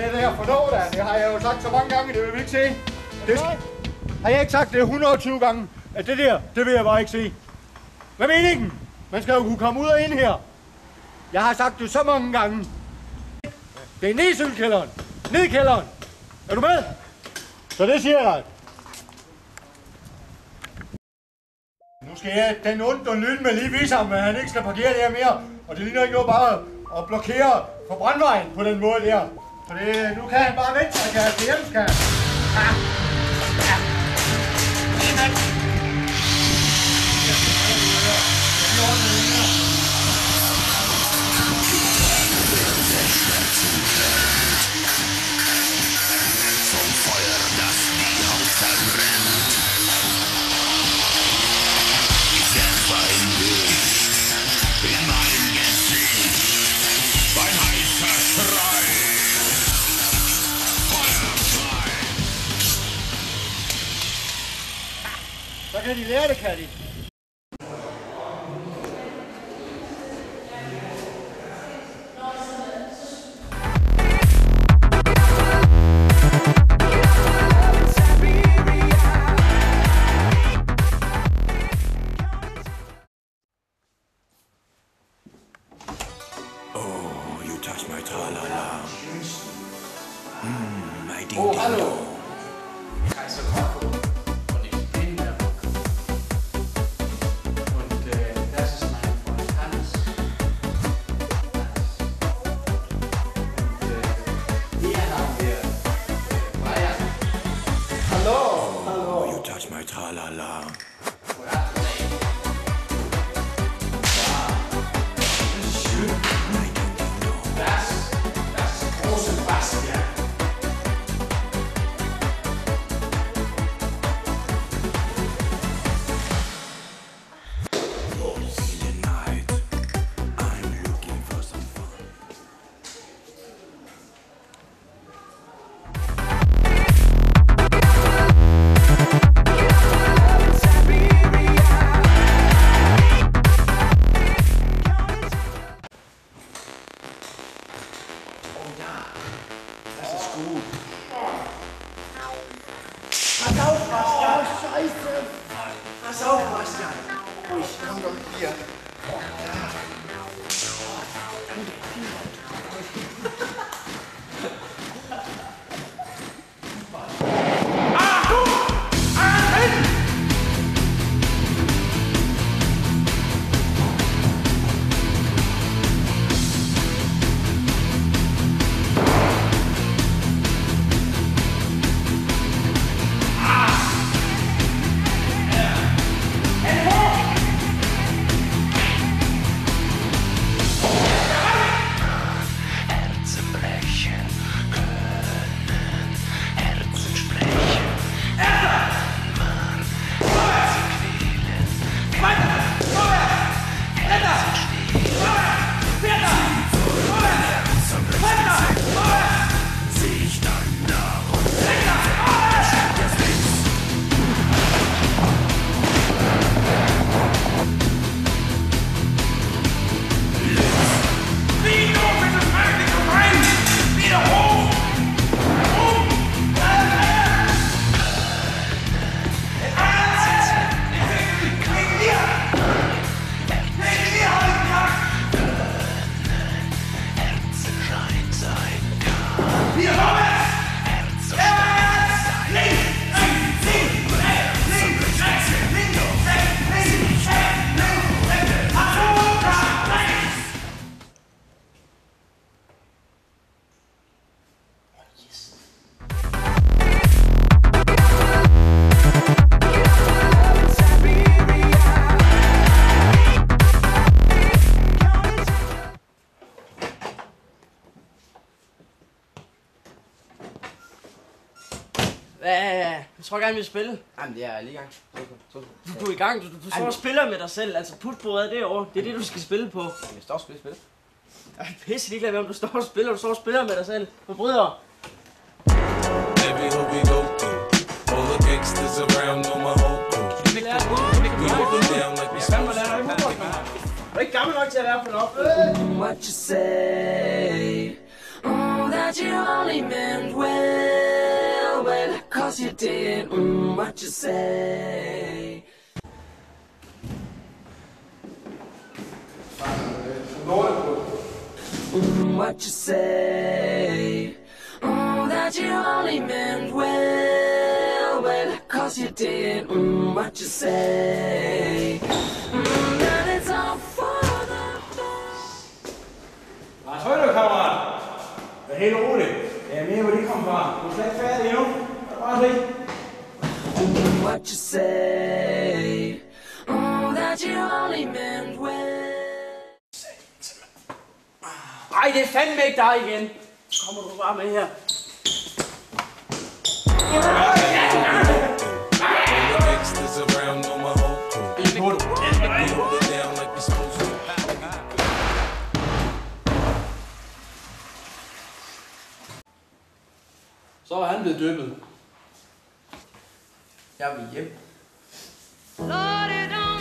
det der for noget der. Det har jeg jo sagt så mange gange, det vil vi ikke se. Det har jeg ikke sagt det 120 gange, at det der, det vil jeg bare ikke se. Hvad er meningen? Man skal jo kunne komme ud og ind her. Jeg har sagt det så mange gange. Det er ned i cykelkælderen. Ned i kælderen. Er du med? Så det siger jeg dig. Nu skal jeg den ondt og lyn med lige vise ham, at han ikke skal parkere der mere. Og det ligner ikke noget bare at blokere for brandvejen på den måde der. Så det, nu kan han bare vente, så kan han til hjem, skal han. Så kan de lære det, kan de. You touch my tra-la-la. My ding-ding-dong. Hallo. Kaiser Kroko. Und ich bin der Rock. Und das ist mein Freund Hans. Und hier haben wir Bayern. Hallo. Hallo. You touch my tra-la-la. Pass auf, Bastian! Oh, Scheiße! Pass auf, Bastian! Ruhig, komm doch hier. Jeg tror gerne, vi vil spille. Jamen, det er lige i gang. Du er i gang. Du står og spiller med dig selv. Altså, putbordet er derovre. Det er det, du skal spille på. Jeg står og spille. Jeg er pisse ligeglad med, om du står og spiller. Du står og spiller med dig selv. Forbryder. Every hood we go through, all the gangsters around know my whole crew. We hold them down like we supposed to. Er du ikke gammel nok til at være på den op? What you say? Oh, that that you only meant well, well, 'cause you did what you say. What you say. That you only meant well, well, 'cause you did what you say. That it's all for the best. Lars Højløb, kammerat. Vær helt rolig. Jeg er mere, hvor de kom fra. Du er slet ikke færdig endnu. Bare se. What you say. That you only meant well. Ej, det er fandme ikke dig igen. Kommer du bare med her. All the gangsters around know my whole crew. We hold it down like we supposed to. Så er han blevet døbet. Jeg vil hjem. Lord, it don't